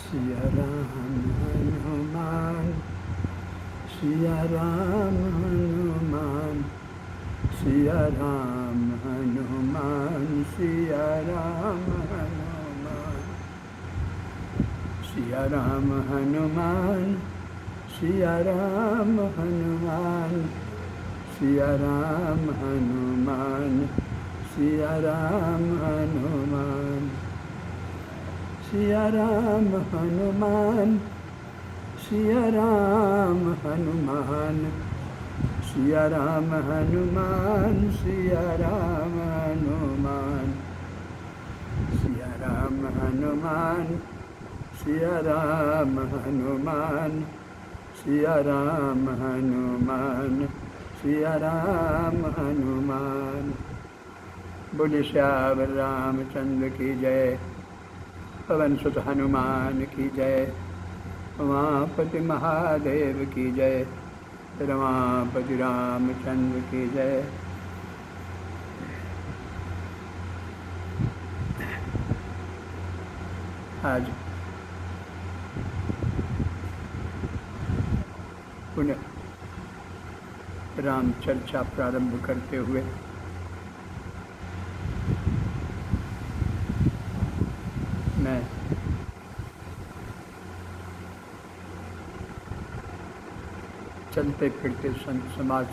सिया राम हनुमान, सिया राम हनुमान, सिया राम हनुमान, सिया राम हनुमान, सिया राम हनुमान, सिया राम हनुमान, सिया राम हनुमान, सिया राम हनुमान, सिया राम हनुमान, सिया राम हनुमान, सिया राम हनुमान, सिया राम हनुमान, सिया राम हनुमान, सिया राम हनुमान, सिया राम हनुमान, सिया राम हनुमान। बोले श्यावर रामचंद्र की जय, पवन सुत हनुमान की जय, उमापति महादेव की जय, रमापति रामचंद्र की जय। आज पुनः राम चर्चा प्रारंभ करते हुए मैं चलते फिरते संत समाज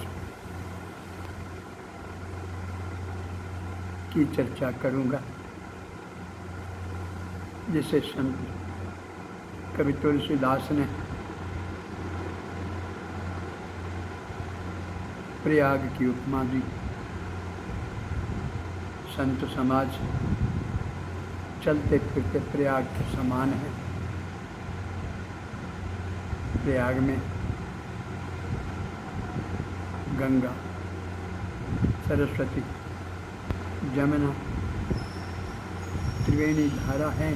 की चर्चा करूंगा, जिसे संत कवि तुलसीदास ने प्रयाग की उपमा दी। संत समाज चलते फिरते प्रयाग के समान है। प्रयाग में गंगा, सरस्वती, जमुना, त्रिवेणी धारा है।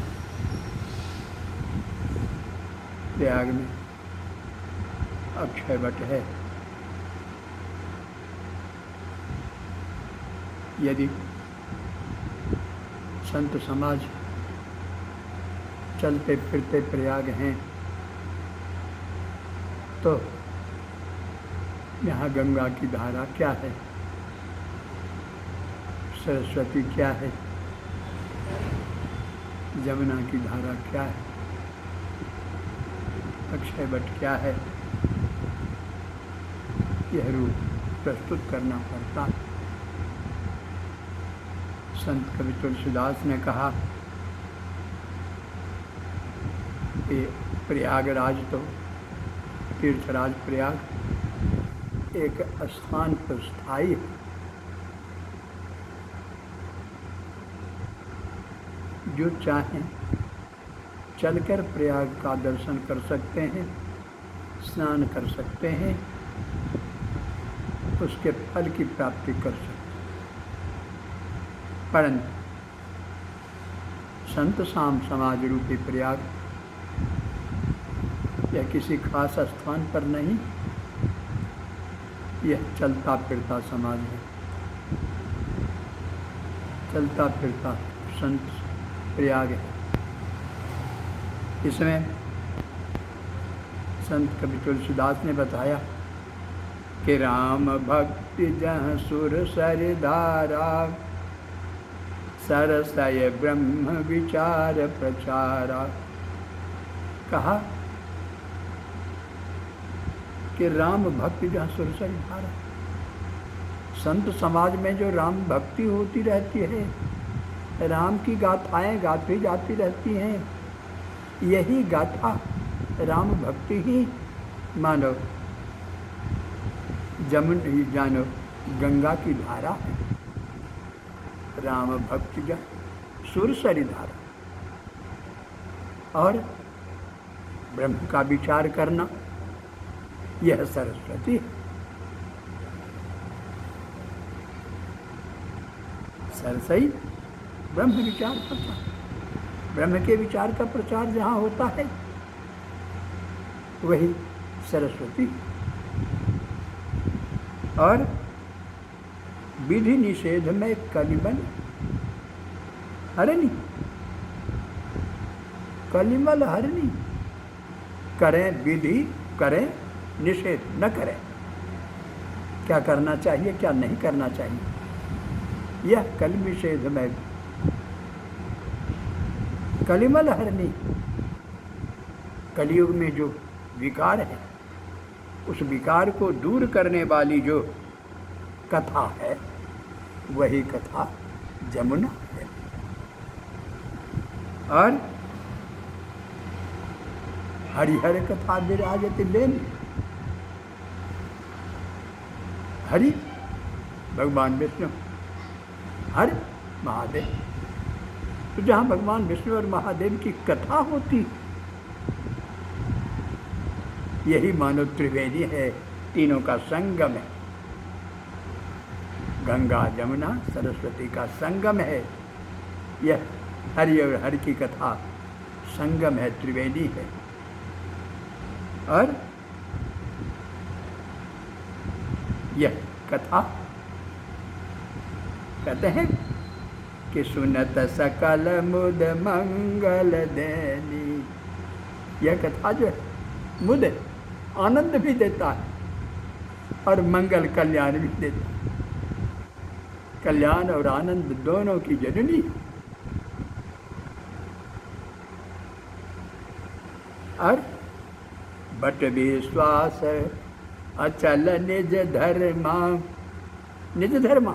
प्रयाग में अक्षय वट है। यदि संत समाज चलते फिरते प्रयाग हैं तो यहाँ गंगा की धारा क्या है, सरस्वती क्या है, जमुना की धारा क्या है, अक्षय वट क्या है, यह रूप प्रस्तुत करना पड़ता है। संत कवि तुलसीदास ने कहा कि प्रयागराज तो तीर्थराज प्रयाग एक स्थान पर स्थायी है। जो चाहें चलकर प्रयाग का दर्शन कर सकते हैं, स्नान कर सकते हैं, उसके फल की प्राप्ति कर सकते हैं। परंतु संत साम समाज रूपी प्रयाग यह किसी खास स्थान पर नहीं, यह चलता फिरता समाज है। चलता फिरता संत प्रयाग है। इसमें संत कवि तुलसीदास ने बताया कि राम भक्ति जहाँ सुर सर धारा, सरसय ब्रह्म विचार प्रचारा। कहा कि राम भक्ति जहाँ सुरसर धारा, संत समाज में जो राम भक्ति होती रहती है, राम की गाथाएं गाती जाती रहती हैं, यही गाथा राम भक्ति ही मानो जानो गंगा की धारा है। राम भक्ति जा सुरसरी धारा, और ब्रह्म का विचार करना यह सरस्वती है। सरसई ब्रह्म विचार प्रचार, ब्रह्म के विचार का प्रचार जहाँ होता है वही सरस्वती। और विधि निषेध में कलिबन, अरे नहीं, कलिमल हरनी, करें विधि, करें निषेध, न करें। क्या करना चाहिए, क्या नहीं करना चाहिए, यह कलिनिषेध में कलिमल हरनी। कलयुग में जो विकार है, उस विकार को दूर करने वाली जो कथा है, वही कथा जमुना है। और हरिहर कथा विराजत लेन। हरि भगवान विष्णु, हर महादेव। तो जहाँ भगवान विष्णु और महादेव की कथा होती, यही मानो त्रिवेदी है, तीनों का संगम है। गंगा जमुना सरस्वती का संगम है। यह हरि और हर की कथा संगम है, त्रिवेदी है। और यह कथा कहते हैं कि सुनत सकल मुद मंगल देनी। यह कथा जो है मुद आनंद भी देता है और मंगल कल्याण भी देता है। कल्याण और आनंद दोनों की जननी। और बट विश्वास अचल निज धर्मा। निज धर्मा,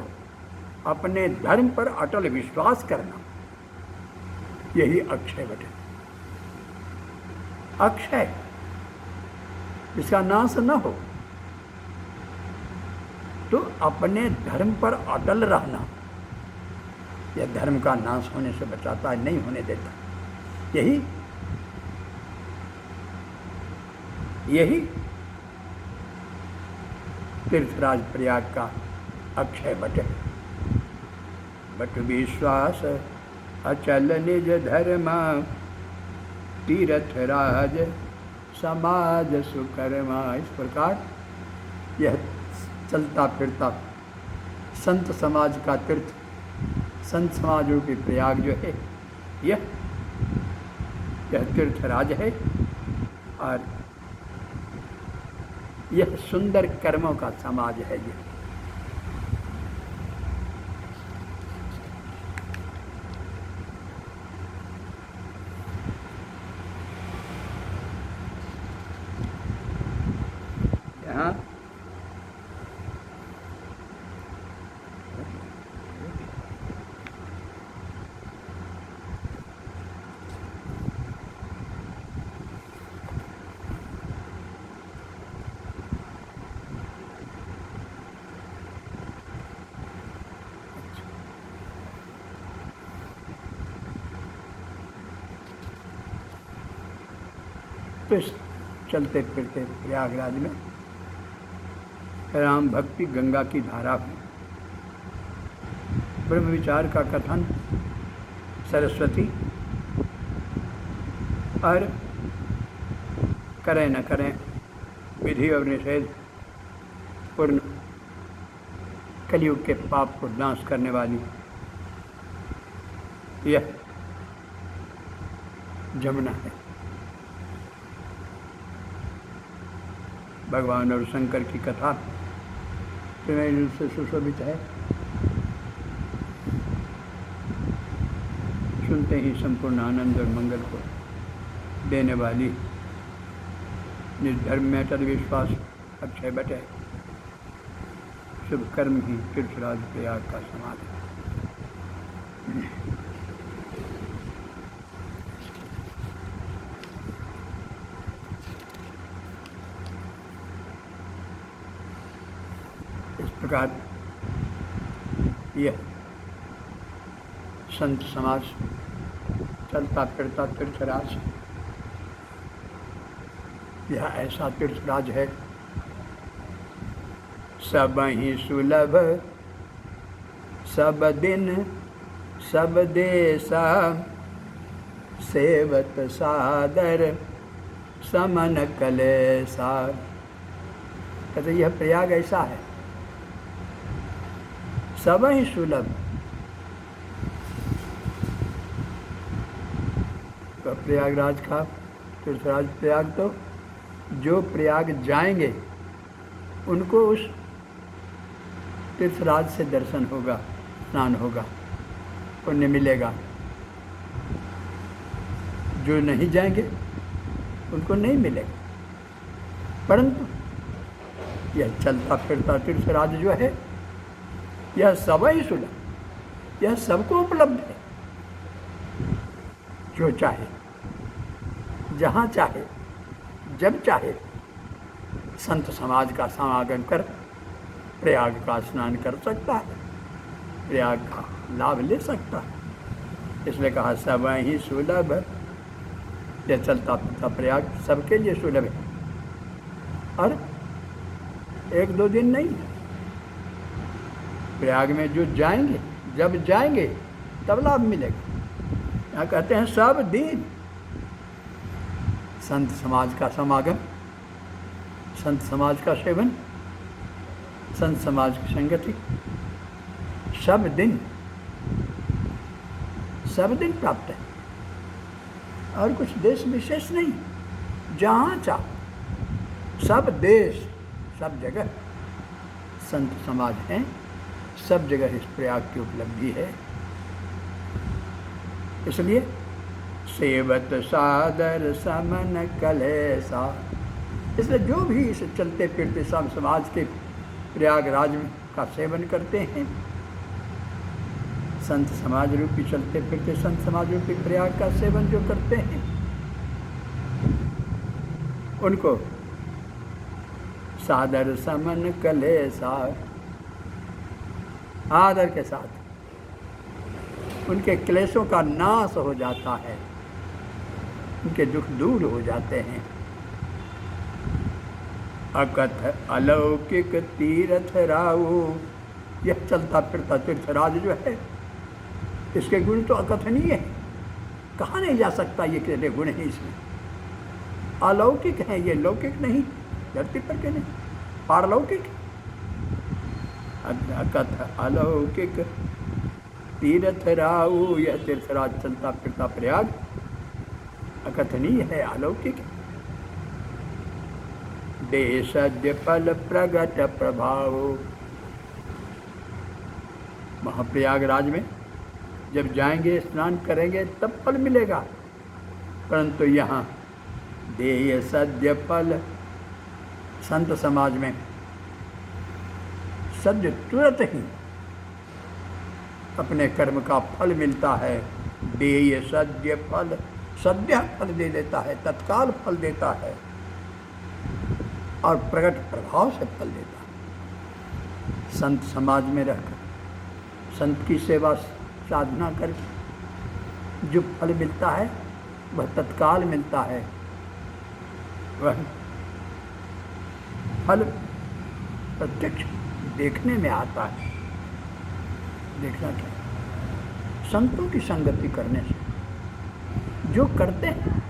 अपने धर्म पर अटल विश्वास करना, यही अक्षय वट है। अक्षय जिसका नाश न हो, तो अपने धर्म पर अटल रहना, यह धर्म का नाश होने से बचाता है, नहीं होने देता। यही तीर्थराज प्रयाग का अक्षय वट है। बट विश्वास अचल निज धर्मा, तीर्थ राज समाज सुकर्मा। इस प्रकार यह चलता फिरता संत समाज का तीर्थ, संत समाज रूपी प्रयाग जो है, यह तीर्थराज है। और यह सुंदर कर्मों का समाज है। यह यहाँ तो चलते फिरते प्रयागराज में राम भक्ति गंगा की धारा हुई। ब्रह्म विचार का कथन सरस्वती। और करें न करें, विधि और निषेध पूर्ण कलयुग के पाप को नाश करने वाली यह जमुना है। भगवान और शंकर की कथा त्रिवेणी से सुशोभित है। सुनते ही संपूर्ण आनंद और मंगल को देने वाली, निर्धर्म में अटल विश्वास अक्षय वट है। शुभ कर्म ही तीर्थराज प्रयाग का समाज है। इस प्रकार यह संत समाज चलता फिरता तीर्थराज, यह ऐसा तीर्थराज है। सब ही सुलभ सब दिन सब देशा, सेवत सादर समन कलेसा। कहते यह प्रयाग ऐसा है, सब ही सुलभ। प्रयागराज का तीर्थराज प्रयाग, तो जो प्रयाग जाएंगे उनको उस तीर्थराज से दर्शन होगा, स्नान होगा, पुण्य मिलेगा। जो नहीं जाएंगे उनको नहीं मिलेगा। परंतु यह चलता फिरता तीर्थराज जो है यह सब ही सुलभ, यह सबको उपलब्ध है। जो चाहे, जहाँ चाहे, जब चाहे संत समाज का समागम कर प्रयाग का स्नान कर सकता है, प्रयाग का लाभ ले सकता है। इसलिए कहा सब ही सुलभ। यह चलता फिरता प्रयाग सबके लिए सुलभ है, और एक दो दिन नहीं। प्रयाग में जो जाएंगे, जब जाएंगे तब लाभ मिलेगा। यहाँ कहते हैं सब दिन संत समाज का समागम, संत समाज का सेवन, संत समाज की संगति सब दिन प्राप्त है। और कुछ देश विशेष नहीं, जहाँ चाहो, सब देश, सब जगह संत समाज हैं, सब जगह इस प्रयाग की उपलब्धि है। इसलिए सेवत सादर समन कलेसा, इसलिए जो भी इस चलते फिरते सब समाज के प्रयागराज का सेवन करते हैं, संत समाज रूपी चलते फिरते संत समाज रूपी प्रयाग का सेवन जो करते हैं, उनको सादर समन कलेसा, आदर के साथ उनके क्लेशों का नाश हो जाता है, उनके दुख दूर हो जाते हैं। अकथ अलौकिक तीर्थ राऊ, यह चलता फिरता तीर्थराज जो है इसके गुण तो अकथनीय है, कहा नहीं जा सकता। ये कितने गुण हैं इसमें, अलौकिक हैं ये, लौकिक नहीं, धरती पर के नहीं, पारलौकिक। अकथ अलौकिक तीर्थ राऊ, यह तीर्थराज चलता फिरता प्रयाग अकथनीय है, अलौकिक। देशद्य फल प्रगट प्रभाव, महाप्रयागराज में जब जाएंगे स्नान करेंगे तब फल मिलेगा, परंतु यहाँ देय सद्य फल, संत समाज में सद्य तुरंत ही अपने कर्म का फल मिलता है। देय सद्य फल, सद्य फल दे देता है, तत्काल फल देता है, और प्रकट प्रभाव से फल देता है। संत समाज में रहकर, संत की सेवा साधना करके जो फल मिलता है वह तत्काल मिलता है। वह फल प्रत्यक्ष देखने में आता है, देखना चाहिए। संतों की संगति करने से जो करते हैं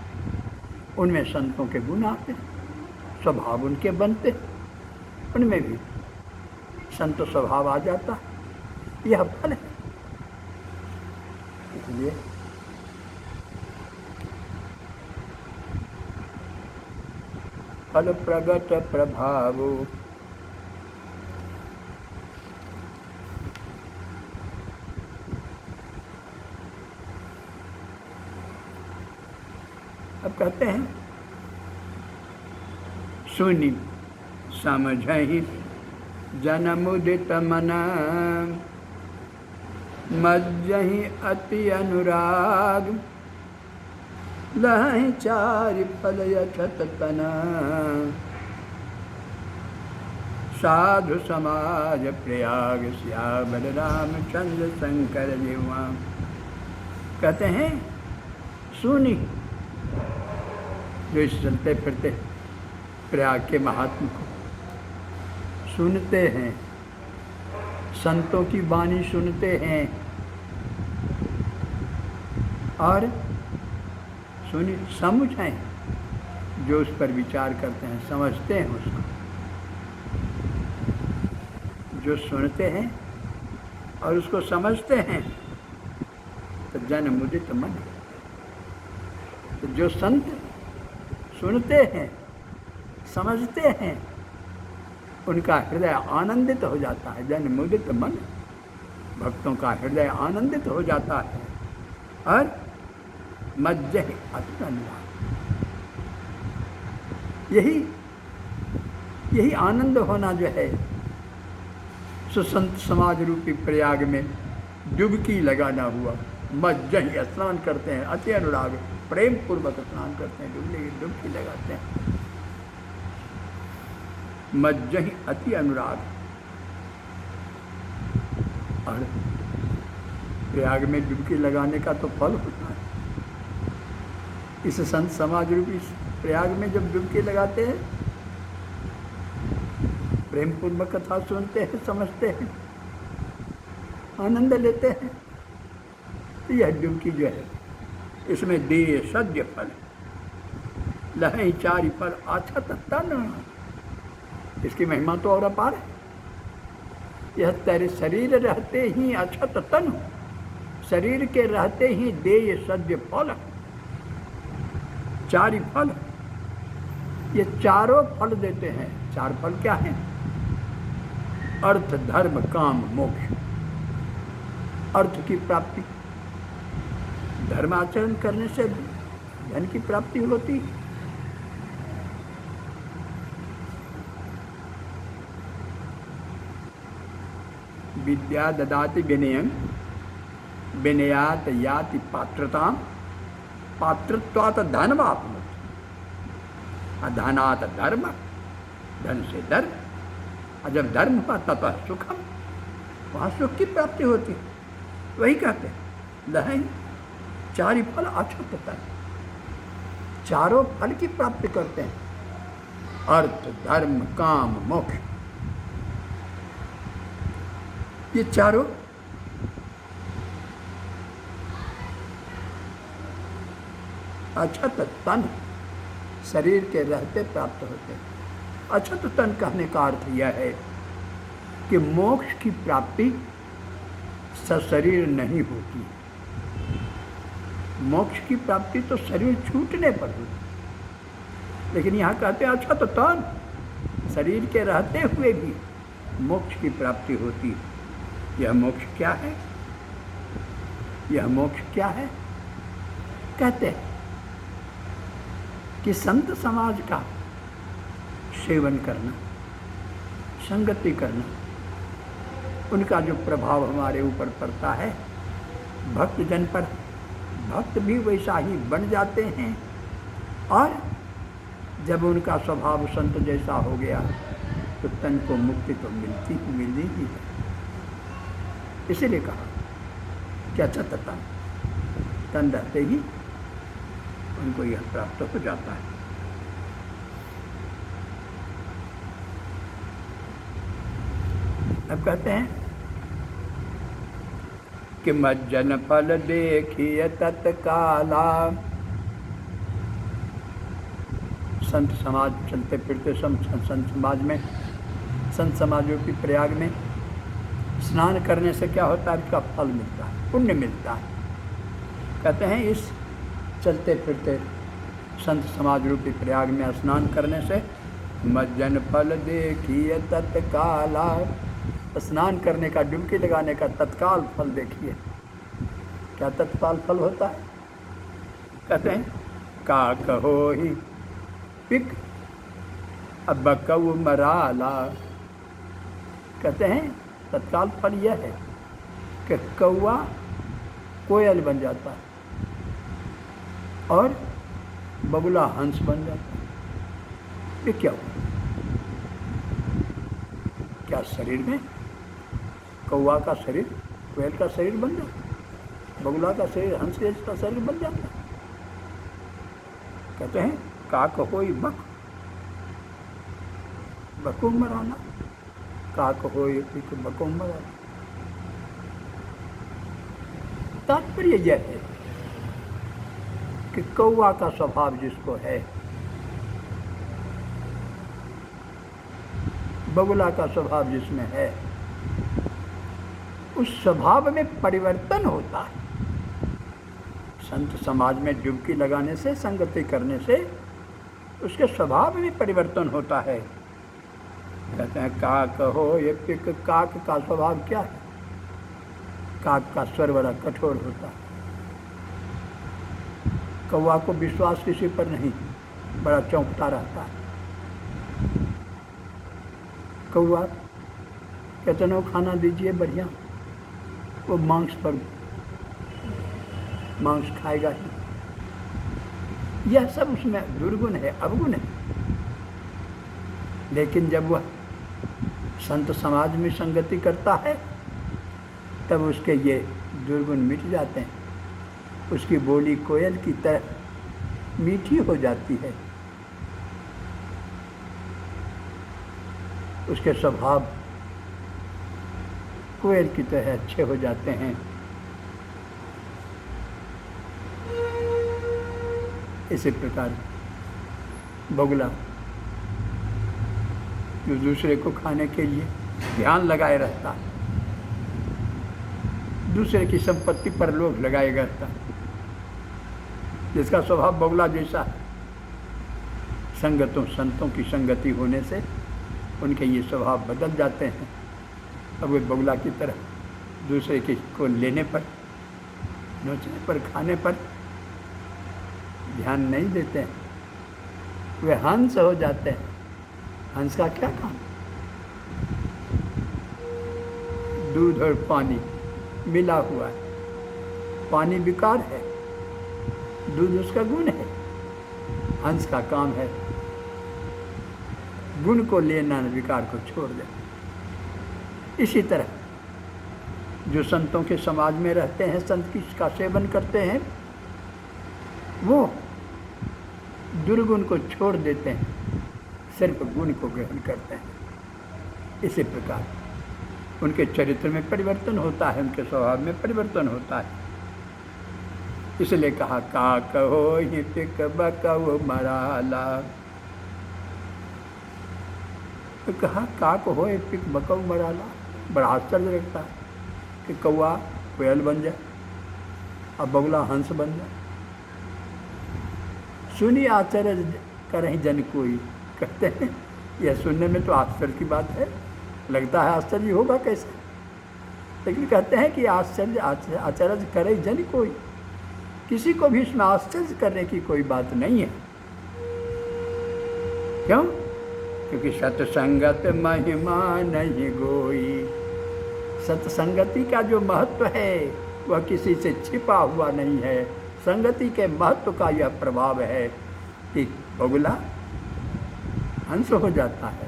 उनमें संतों के गुण आते हैं, स्वभाव उनके बनते, उनमें भी संत स्वभाव आ जाता है, यह फल है। इसलिए फल प्रगट प्रभाव, अब कहते हैं सुनी समझहि जनमुदित मना, मज्जहि अति अनुराग, लहि चारि फल यछत तना, साधु समाज प्रयाग श्यामल रामचंद्र शंकर जीवा। कहते हैं सुनी, जो इस चलते फिरते प्रयाग के महात्मा को सुनते हैं, संतों की वाणी सुनते हैं, और सुनी समझें, जो उस पर विचार करते हैं, समझते हैं उसको, जो सुनते हैं और उसको समझते हैं, तो जन मुदित मन, तो जो संत सुनते हैं, समझते हैं, उनका हृदय आनंदित हो जाता है। जन मुदित मन, भक्तों का हृदय आनंदित हो जाता है। और मज्जहि अतुल अनुराग, यही आनंद होना जो है, सुसंत समाज रूपी प्रयाग में डुबकी लगाना हुआ। मज्जहि स्नान करते हैं, अति अनुराग, प्रेम पूर्वक स्नान करते हैं, डुबकी लगाते हैं। मज्जहि अति अनुराग। और प्रयाग में डुबकी लगाने का तो फल होता है। इस संत समाज रूपी प्रयाग में जब डुबकी लगाते हैं, प्रेम पूर्वक कथा सुनते हैं, समझते हैं, आनंद लेते हैं, तो यह डुबकी जो है, इसमें देय सद्य फल, लहई चारि फल आछत तन, इसकी महिमा तो और अपार है। यह तेरे शरीर रहते ही अछत तन, शरीर के रहते ही देय सद्य फल, चारि फल, ये चारों फल देते हैं। चार फल क्या हैं? अर्थ, धर्म, काम, मोक्ष। अर्थ की प्राप्ति, धर्माचरण करने से धन की प्राप्ति होती है। विद्या ददाति विनयं, विनयात याति पात्रतां, पात्रत्वात् धनमाप्नोति, धनात् धर्म, धन से धर्म, और जब धर्म हुआ ततः सुखम, वहाँ सुख की प्राप्ति होती है। वही कहते हैं लहई चारि फल अछत तन, चारों फल की प्राप्ति करते हैं। अर्थ, धर्म, काम, मोक्ष, ये चारों अछत तन, शरीर के रहते प्राप्त होते हैं। अछत तन कहने का अर्थ यह है कि मोक्ष की प्राप्ति सशरीर नहीं होती। मोक्ष की प्राप्ति तो शरीर छूटने पर होती, लेकिन यहाँ कहते हैं अछत तन, शरीर के रहते हुए भी मोक्ष की प्राप्ति होती है। यह मोक्ष क्या है? यह मोक्ष क्या है? कहते हैं कि संत समाज का सेवन करना, संगति करना, उनका जो प्रभाव हमारे ऊपर पड़ता है भक्त जन पर, भक्त भी वैसा ही बन जाते हैं। और जब उनका स्वभाव संत जैसा हो गया तो तन को मुक्ति तो मिलनी ही है। इसीलिए कहा कि अछत तन, तन रहते ही उनको यह प्राप्त हो जाता है। अब कहते हैं कि मज्जन फल देखिए तत्काला। संत समाज चलते फिरते संत समाज में, संत समाजों की प्रयाग में स्नान करने से क्या होता है? उसका फल मिलता है, पुण्य मिलता है। कहते हैं इस चलते फिरते संत समाज रूपी प्रयाग में स्नान करने से मज्जन फल देखिए तत्काला, स्नान करने का, डुबकी लगाने का तत्काल फल देखिए। क्या तत्काल फल होता है? कहते हैं का कहो ही पिक अब कऊ मराला। कहते हैं तत्काल फल यह है कि कौआ कोयल बन जाता है और बगुला हंस बन जाता है। ये क्या हुआ? क्या शरीर में कौआ का शरीर कोयल का शरीर बन जाता है, बगुला का शरीर हंस का शरीर बन जाता है। कहते हैं काक होई बक, बको मराना, काक होई बको मराना। तात्पर्य यह है कि कौआ का स्वभाव जिसको है, बगुला का स्वभाव जिसमें है, उस स्वभाव में परिवर्तन होता है। संत समाज में डुबकी लगाने से, संगति करने से उसके स्वभाव में परिवर्तन होता है। कहते हैं काक हो ये पिक, काक का स्वभाव क्या है? काक का स्वर बड़ा कठोर होता है। कौवा को विश्वास किसी पर नहीं, बड़ा चौंकता रहता है। कौवा कहते ना खाना दीजिए बढ़िया, वो मांस खाएगा ही। यह सब उसमें दुर्गुण है, अवगुण है। लेकिन जब वह संत समाज में संगति करता है तब उसके ये दुर्गुण मिट जाते हैं। उसकी बोली कोयल की तरह मीठी हो जाती है। उसके स्वभाव कोयल की तरह अच्छे हो जाते हैं। इसी प्रकार बगुला जो दूसरे को खाने के लिए ध्यान लगाए रहता है, दूसरे की संपत्ति पर लोभ लगाए रहता है, जिसका स्वभाव बगुला जैसा है। संतों की संगति होने से उनके ये स्वभाव बदल जाते हैं। अब वे बगुला की तरह दूसरे को लेने पर, नोचने पर, खाने पर ध्यान नहीं देते हैं। वे हंस हो जाते हैं। हंस का क्या काम? दूध और पानी मिला हुआ है। पानी विकार है, दूध उसका गुण है। हंस का काम है गुण को लेना, विकार को छोड़ देना। इसी तरह जो संतों के समाज में रहते हैं, संत का सेवन करते हैं, वो दुर्गुण को छोड़ देते हैं, सिर्फ गुण को ग्रहण करते हैं। इसी प्रकार उनके चरित्र में परिवर्तन होता है, उनके स्वभाव में परिवर्तन होता है। इसलिए कहा काक हो ही पिक बकव मराला। तो कहा काक हो ये पिक बकव मराला। बड़ा आश्चर्य लगता है कि कौवा कोयल बन जाए और बगुला हंस बन जाए। सुनी आश्चर्य करहीं जन कोई। कहते हैं यह सुनने में तो आश्चर्य की बात है, लगता है आश्चर्य होगा कैसे, लेकिन कहते हैं कि आश्चर्य करे जन कोई। किसी को भी इसमें आश्चर्य करने की कोई बात नहीं है। क्यों? क्योंकि सत्संगत महिमा नहीं गोई। सत्संगति का जो महत्व है वह किसी से छिपा हुआ नहीं है। संगति के महत्व का यह प्रभाव है कि बगुला हंस हो जाता है,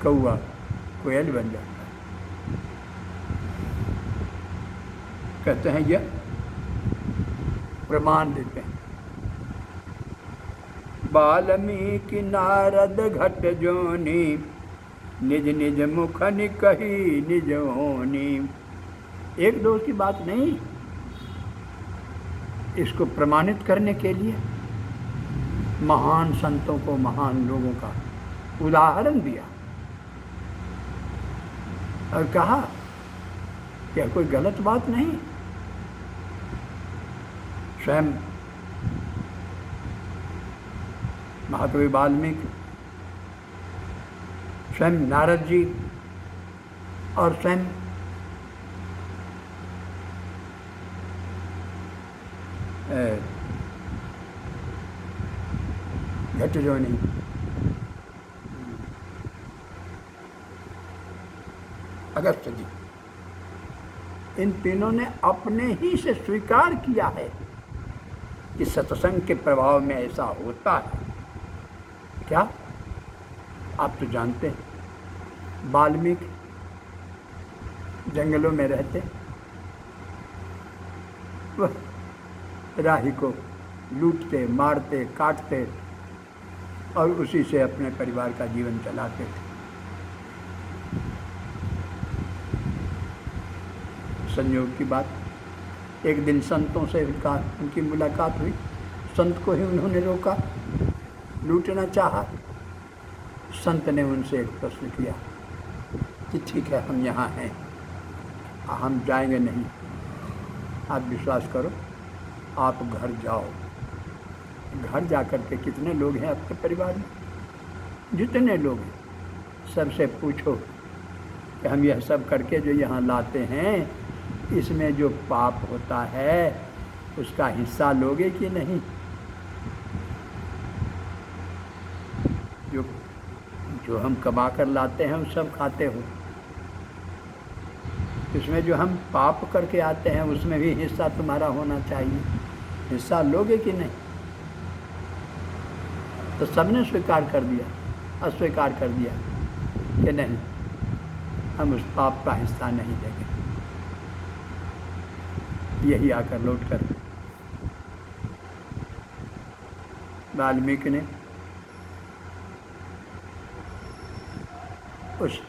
कौवा कोयल बन जाता है। कहते हैं यह प्रमाण देते हैं। वाल्मीकि नारद घट जोनी, निज निज मुखन कही निज होनी। एक दो की बात नहीं, इसको प्रमाणित करने के लिए महान संतों को, महान लोगों का उदाहरण दिया और कहा कि कोई गलत बात नहीं। स्वयं महाकवि वाल्मीकि, स्वयं नारद जी और स्वयं घटजोनी, अगस्त्य जी, इन तीनों ने अपने ही से स्वीकार किया है कि सत्संग के प्रभाव में ऐसा होता है। क्या आप तो जानते हैं, वाल्मीकि जंगलों में रहते, वह राही को लूटते, मारते, काटते और उसी से अपने परिवार का जीवन चलाते थे। संयोग की बात, एक दिन संतों से उनकी मुलाकात हुई। संत को ही उन्होंने रोका, लूटना चाहा। संत ने उनसे एक प्रश्न किया कि ठीक है, हम यहाँ हैं, हम जाएंगे नहीं, आप विश्वास करो, आप घर जाओ। घर जा कर के कितने लोग हैं आपके परिवार में? जितने लोग हैं सबसे पूछो कि हम यह सब करके जो यहाँ लाते हैं इसमें जो पाप होता है उसका हिस्सा लोगे कि नहीं? जो जो हम कमा कर लाते हैं वो सब खाते हो, इसमें जो हम पाप करके आते हैं उसमें भी हिस्सा तुम्हारा होना चाहिए। हिस्सा लोगे कि नहीं? तो सबने स्वीकार कर दिया, अस्वीकार कर दिया कि नहीं, हम उस पाप का हिस्सा नहीं देंगे। यही आकर लौट कर वाल्मीकि ने उस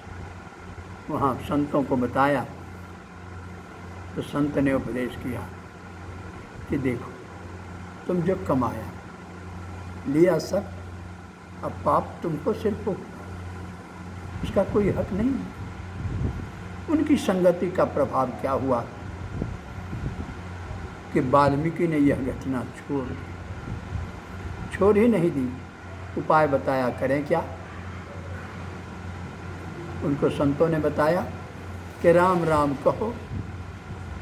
वहाँ संतों को बताया तो संत ने उपदेश किया कि देखो, तुम जो कमाया लिया सब, अब पाप तुमको सिर्फ उसका कोई हक नहीं। उनकी संगति का प्रभाव क्या हुआ कि वाल्मीकि ने यह घटना छोड़ ही नहीं दी। उपाय बताया, करें क्या? उनको संतों ने बताया कि राम राम कहो।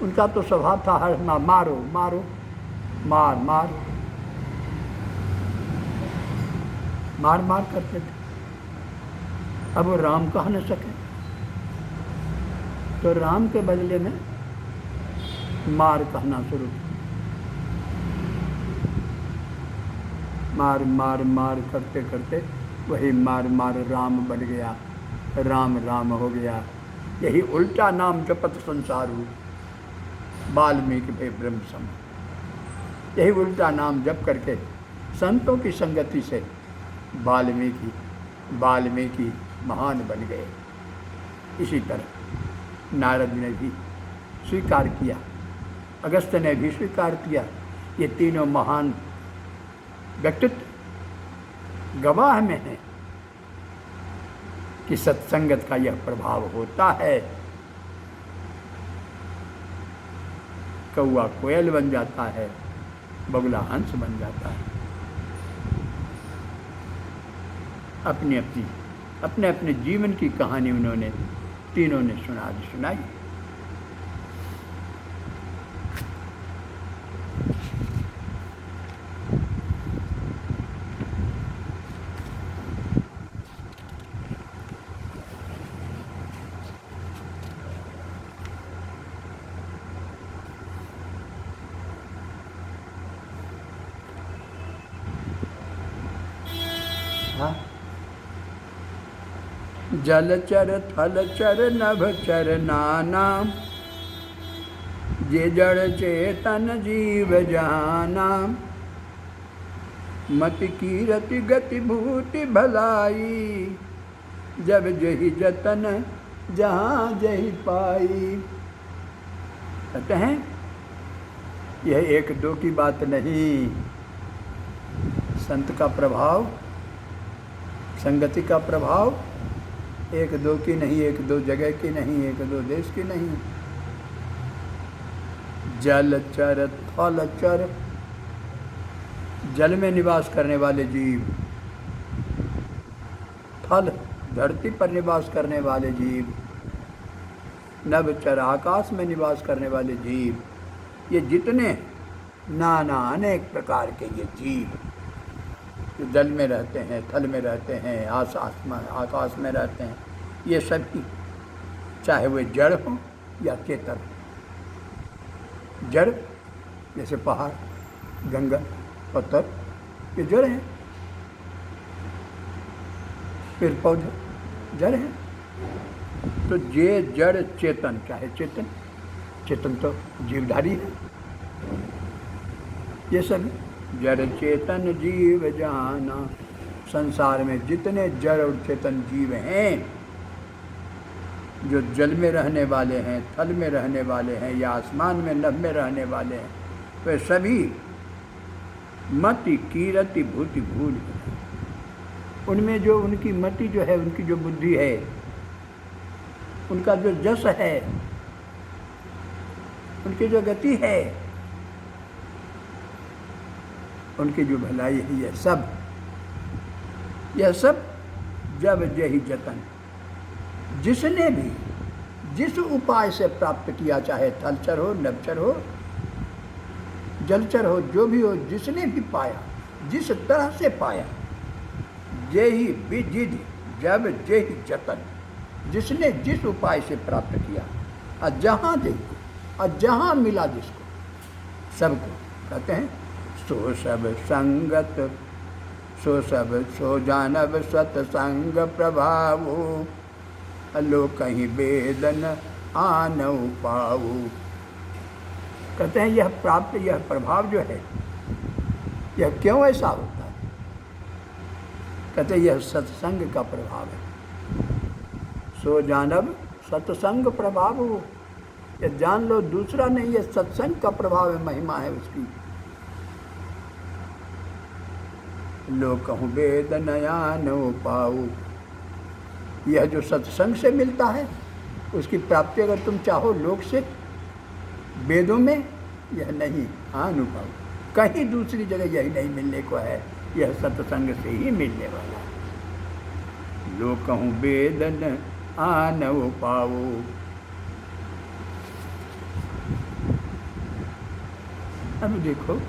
उनका तो स्वभाव था हर मारो मारो मार मार मार मार करते थे। अब वो राम कह न सके तो राम के बदले में मार कहना शुरू किया। मार मार मार करते करते वही मार मार राम बन गया, राम राम हो गया। यही उल्टा नाम जपत संसारू वाल्मीकि भे ब्रह्म सम। यही उल्टा नाम जप करके संतों की संगति से वाल्मीकि महान बन गए। इसी तरह नारद ने भी स्वीकार किया, अगस्त ने भी स्वीकार किया। ये तीनों महान व्यक्तित्व गवाह में हैं कि सत्संगत का यह प्रभाव होता है। कौआ कोयल बन जाता है, बगुला हंस बन जाता है। अपने अपने जीवन की कहानी उन्होंने तीनों ने सुनाई। हाँ, जलचर थलचर नभचर नाना, जे जड़ चेतन जीव जाना। मति कीरति गति भूति भलाई, जब जही जतन जहाँ जही पाई। कहते हैं यह एक दो की बात नहीं, संत का प्रभाव, संगति का प्रभाव एक दो की नहीं, एक दो जगह की नहीं, एक दो देश की नहीं। जलचर थलचर, जल में निवास करने वाले जीव, थल धरती पर निवास करने वाले जीव, नभचर आकाश में निवास करने वाले जीव, ये जितने नाना अनेक प्रकार के ये जीव जो जल में रहते हैं, थल में रहते हैं, आकाश में रहते हैं, ये सभी चाहे वे जड़ हो या चेतन। जड़ जैसे पहाड़, जंगल, पत्थर, ये जड़ हैं। पेड़ पौधे जड़ हैं। तो ये जड़ चेतन, चाहे चेतन तो जीवधारी है। ये सब जड़ चेतन जीव जाना। संसार में जितने जड़ और चेतन जीव हैं, जो जल में रहने वाले हैं, थल में रहने वाले हैं या आसमान में नभ में रहने वाले हैं, वे सभी मति कीरति भूति भूल। उनमें जो उनकी मति जो है, उनकी जो बुद्धि है, उनका जो जस है, उनकी जो गति है, उनकी जो भलाई है, यह सब जब जही जतन, जिसने भी जिस उपाय से प्राप्त किया, चाहे थलचर हो, नभचर हो, जलचर हो, जो भी हो, जिसने भी पाया, जिस तरह से पाया, जेहि विजिद जब जेहि जतन, जिसने जिस उपाय से प्राप्त किया, और जहाँ देखो और जहाँ मिला जिसको, सबको कहते हैं सो सब संगत, सो सब सो जानब सतसंग प्रभावो, लो कहीं वेदन आनौ पाऊ। कहते हैं यह प्राप्त, यह प्रभाव जो है, यह क्यों ऐसा होता है? कहते हैं यह सत्संग का प्रभाव है। सो जानब सत्संग प्रभाव हो, यह जान लो दूसरा नहीं, यह सत्संग का प्रभाव है, महिमा है उसकी। लो कहूँ वेद नयान पाऊ, यह जो सत्संग से मिलता है उसकी प्राप्ति अगर तुम चाहो लोक से, वेदों में यह नहीं, अनुपाऊ, कहीं दूसरी जगह यही नहीं मिलने को है, यह सत्संग से ही मिलने वाला है। लो कहूँ वेद न आनव पाओ। अब देखो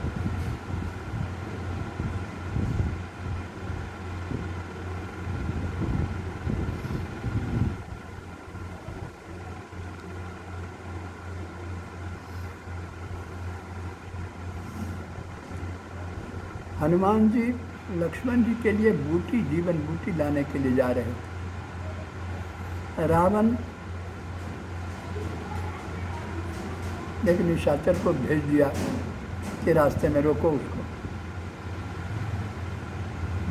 हनुमान जी लक्ष्मण जी के लिए बूटी, जीवन बूटी लाने के लिए जा रहे थे। रावण ने एक निशाचर को भेज दिया कि रास्ते में रोको उसको,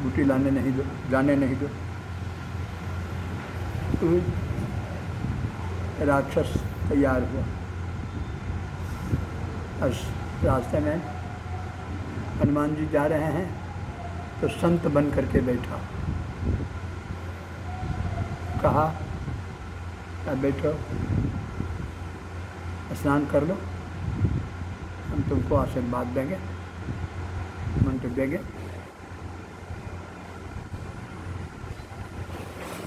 बूटी लाने नहीं दो, जाने नहीं दो। तो राक्षस तैयार हुआ, और रास्ते में हनुमान जी जा रहे हैं तो संत बन करके बैठा, कहा अब बैठो, स्नान कर लो, हम तुमको आशीर्वाद देंगे, मंत्र देंगे,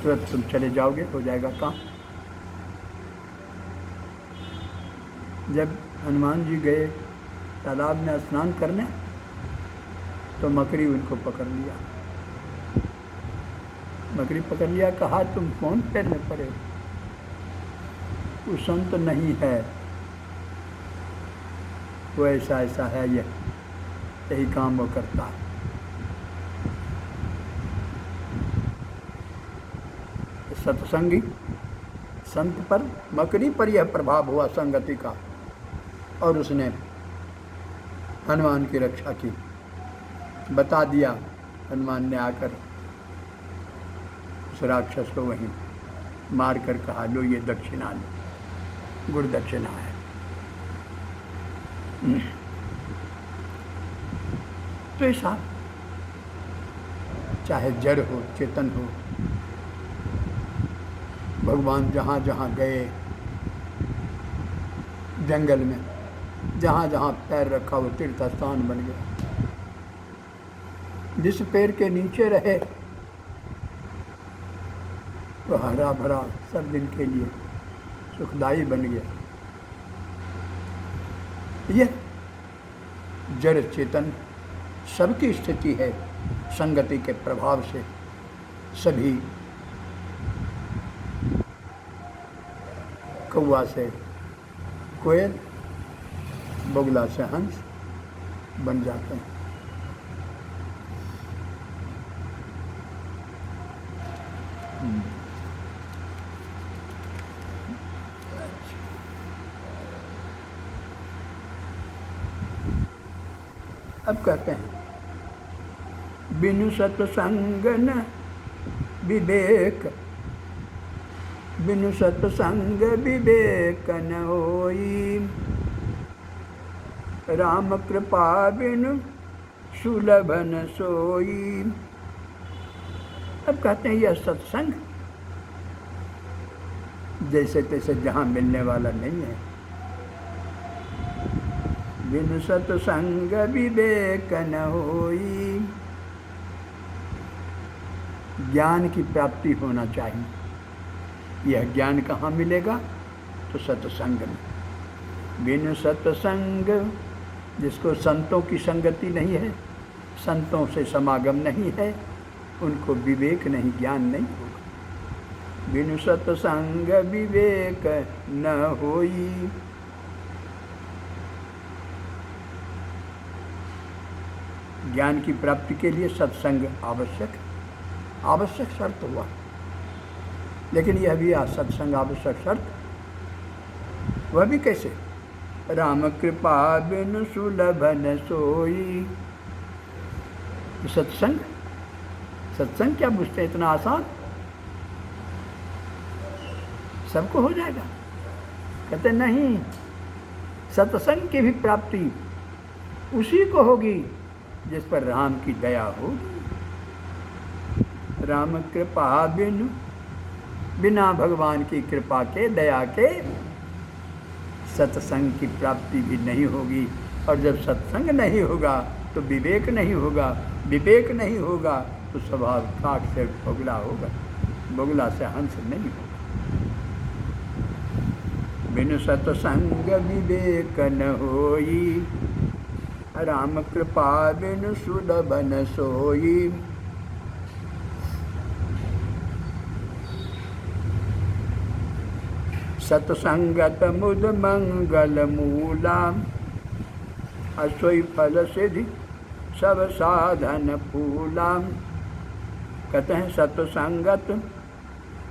तुरंत तुम चले जाओगे, हो जाएगा काम। जब हनुमान जी गए तालाब में स्नान करने तो मकड़ी उनको पकड़ लिया, मकड़ी पकड़ लिया, कहा तुम कौन फेरने पड़े, वो संत नहीं है, वो ऐसा ऐसा है, यही काम वो करता है। सत्संगी संत पर, मकड़ी पर यह प्रभाव हुआ संगति का, और उसने हनुमान की रक्षा की, बता दिया। हनुमान ने आकर उस राक्षस को वहीं मार कर कहा, लो ये दक्षिणा लो, गुरु दक्षिणा है। तो ऐसा चाहे जड़ हो चेतन हो, भगवान जहाँ जहाँ गए, जंगल में जहाँ जहाँ पैर रखा वो तीर्थ स्थान बन गया। जिस पेड़ के नीचे रहे तो हरा भरा सब दिन के लिए सुखदायी बन गया। यह जड़ चेतन सबकी स्थिति है, संगति के प्रभाव से सभी कौवा से कोयल, बगुला से हंस बन जाते हैं। अब कहते हैं बिनु सत्संग न विवेक, बिनु सत्संग विवेक न होई, राम कृपा बिनु सुलभ न सोई। अब कहते हैं यह सत्संग जैसे तैसे जहाँ मिलने वाला नहीं है, बिन सत्संग विवेक न होई। ज्ञान की प्राप्ति होना चाहिए। यह ज्ञान कहाँ मिलेगा? तो सत्संग में। बिन सत्संग, जिसको संतों की संगति नहीं है, संतों से समागम नहीं है, उनको विवेक नहीं, ज्ञान नहीं होगा। बिन सत्संग विवेक न होई। ज्ञान की प्राप्ति के लिए सत्संग आवश्यक, आवश्यक शर्त हुआ। लेकिन यह भी सत्संग आवश्यक शर्त, वह भी कैसे? राम कृपा बिन सुलभ न सोई। सत्संग, सत्संग क्या पूछते हैं इतना आसान? सबको हो जाएगा? कहते नहीं, सत्संग की भी प्राप्ति उसी को होगी जिस पर राम की दया होगी। राम कृपा बिन, बिना भगवान की कृपा के, दया के, सत्संग की प्राप्ति भी नहीं होगी। और जब सत्संग नहीं होगा तो विवेक नहीं होगा, विवेक नहीं होगा तो स्वभाव काट से बोगला होगा, बोगला से हंस नहीं होगा। बिन सत्संग विवेक न होई। राम कृपा बिन सुलभ न सोई। सत्संगत मुद मंगल मूला। असोई फल सिद्धि सब साधन फूला। कहते हैं सत्संगत,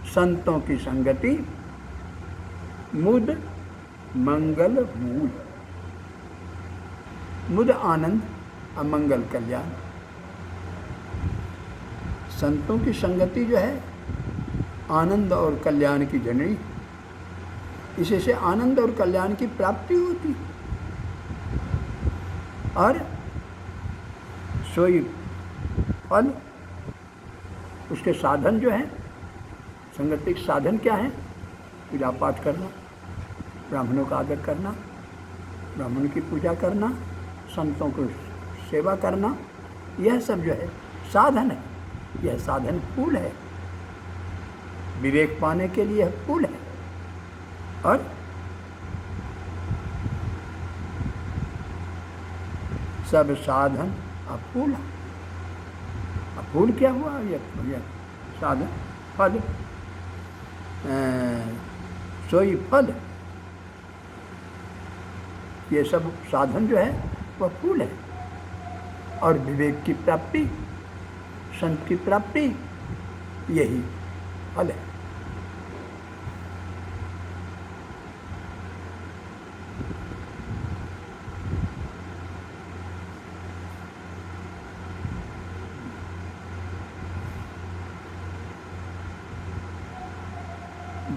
संतों की संगति, मुद मंगल मूल। मुद आनंद, अमंगल कल्याण। संतों की संगति जो है आनंद और कल्याण की जननी, इसी से आनंद और कल्याण की प्राप्ति होती। और सोई फल, उसके साधन जो है, संगति के साधन क्या है? पूजा पाठ करना, ब्राह्मणों का आदर करना, ब्राह्मण की पूजा करना, संतों को सेवा करना, यह सब जो है साधन है। यह साधन फूल है, विवेक पाने के लिए फूल है। और सब साधन अफूल। अफूल क्या हुआ? यह साधन फल, सोई फल, ये सब साधन जो है वह फूल है। और विवेक की प्राप्ति, संत की प्राप्ति, यही फल है।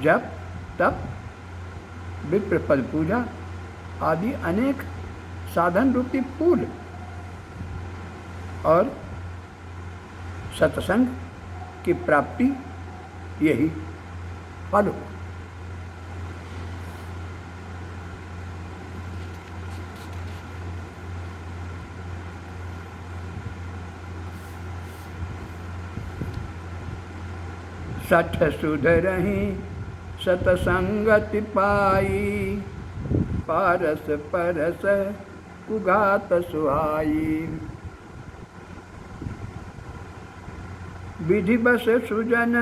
जप, तप, विप्र पद पूजा आदि अनेक साधन रूपी फूल और सत्संग की प्राप्ति, यही फल हो। सठ सुधरहि सतसंगति पाई। पारस परस कुघात सुहाई। विधि बस सुजन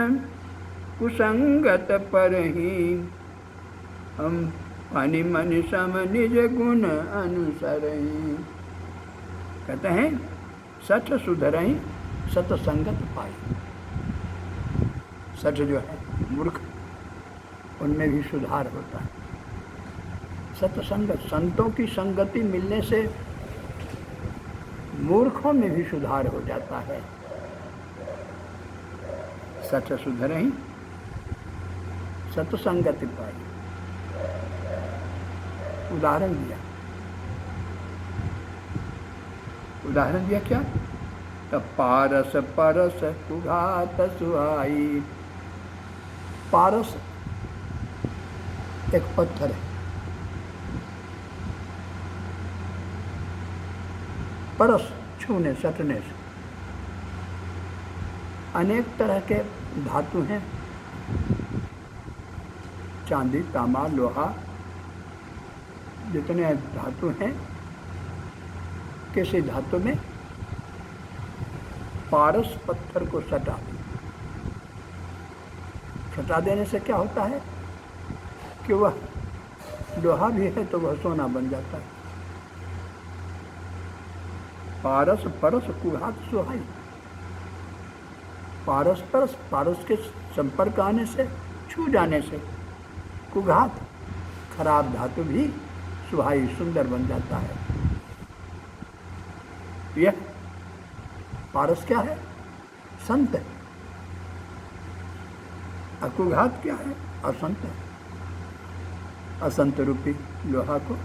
कुसंगत परहि। हम पानी मन सम निज गुण अनुसरहि। कहते हैं सठ सुधरहि सतसंगत पाई। सठ जो है मूर्ख, उनमें भी सुधार होता है। सत्संगत, संतों की संगति मिलने से मूर्खों में भी सुधार हो जाता है। सठ सुधरहि सत्संगति पाई। उदाहरण दिया, उदाहरण दिया क्या? तो पारस परस कुघात सुहाई। पारस एक पत्थर है, परस छूने सटने से। अनेक तरह के धातु हैं, चांदी, तांबा, लोहा, जितने धातु हैं, किसी धातु में पारस पत्थर को सटा देने से क्या होता है कि वह लोहा भी है तो वह सोना बन जाता है। पारस परस कुहात सुहाई। पारस परस, पारस के संपर्क आने से, छू जाने से कुघात खराब धातु भी सुहाई सुंदर बन जाता है। यह पारस क्या है? संत है। अकुघात क्या है? असंत है। असंत रूपी लोहा को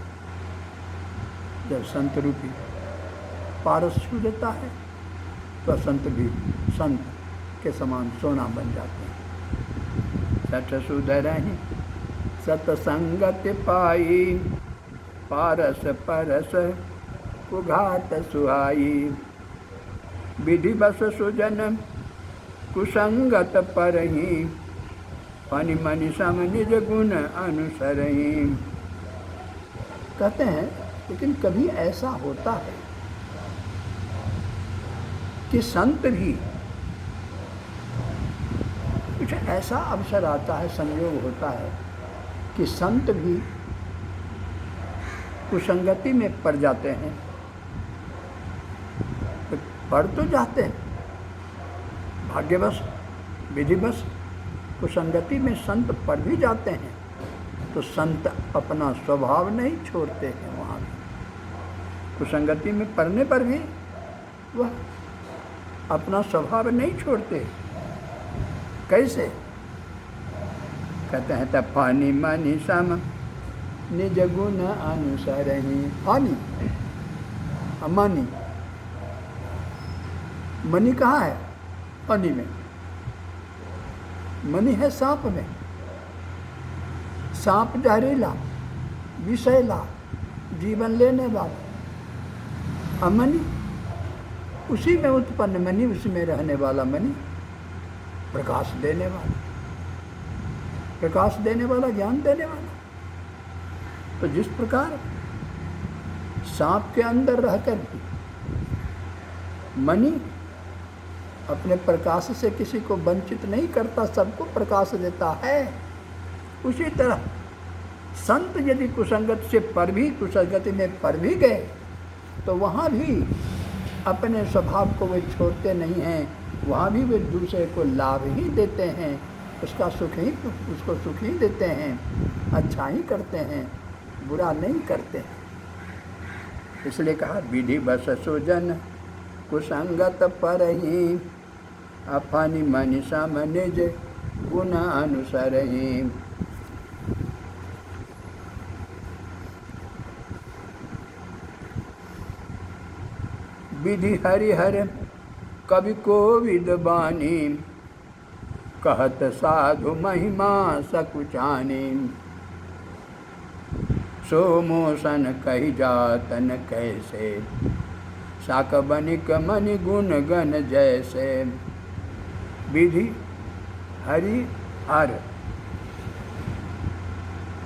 जब संत रूपी पारस छू देता है तो असंत भी संत के समान सोना बन जाते हैं। सठ सुधरहि सतसंगति पाई, पारस परस कुघात सुहाई। विधि बस सुजन कुसंगत परहि, पानी मनि सम निज गुण अनुसरहि। कहते हैं लेकिन कभी ऐसा होता है कि संत भी, कुछ ऐसा अवसर आता है, संयोग होता है कि संत भी कुसंगति में पड़ जाते हैं। तो पड़ तो जाते हैं, भाग्यवश विधिवश कुसंगति में संत पड़ भी जाते हैं, तो संत अपना स्वभाव नहीं छोड़ते हैं। वहाँ भी कुसंगति में पड़ने पर भी वह अपना स्वभाव नहीं छोड़ते। कैसे? कहते हैं तब पानी मनि सम निज गुण अनुसरहि। पानी मनि, मनि कहाँ है? पानी में। मनि है सांप में। सांप जहरीला, विषैला, जीवन लेने वाला। मनि उसी में उत्पन्न मनि, उसी में रहने वाला मनि, प्रकाश देने वाला, प्रकाश देने वाला, ज्ञान देने वाला। तो जिस प्रकार सांप के अंदर रहकर भी मनि अपने प्रकाश से किसी को वंचित नहीं करता, सबको प्रकाश देता है, उसी तरह संत यदि कुसंगत से पर भी, कुसंगति में पर भी गए तो वहाँ भी अपने स्वभाव को वे छोड़ते नहीं हैं। वहाँ भी वे दूसरे को लाभ ही देते हैं, उसको सुख ही देते हैं, अच्छा ही करते हैं, बुरा नहीं करते हैं। इसलिए कहा विधि बस सुजन कुसंगत परहि, अपनी मनि सम निज गुण अनुसरहि। विधि हरिहर कवि कोविद बानी, कहत साधु महिमा सकुचानी। सो मोसन कही जातन कैसे, साक बनिक मनि गुण गण जैसे। विधि हरिहर,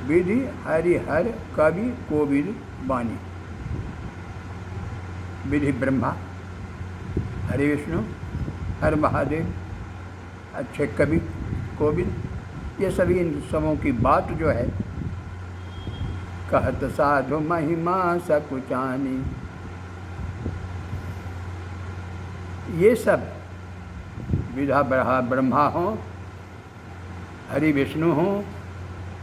विधि हरिहर कवि कोविद बानी। विधि ब्रह्मा, हरि विष्णु, हर महादेव, अच्छे कवि, कोविद, ये सभी इन सबों की बात जो है, कहत साधु महिमा सकुचानी। ये सब विधा ब्रह्मा हों, हरि विष्णु हों,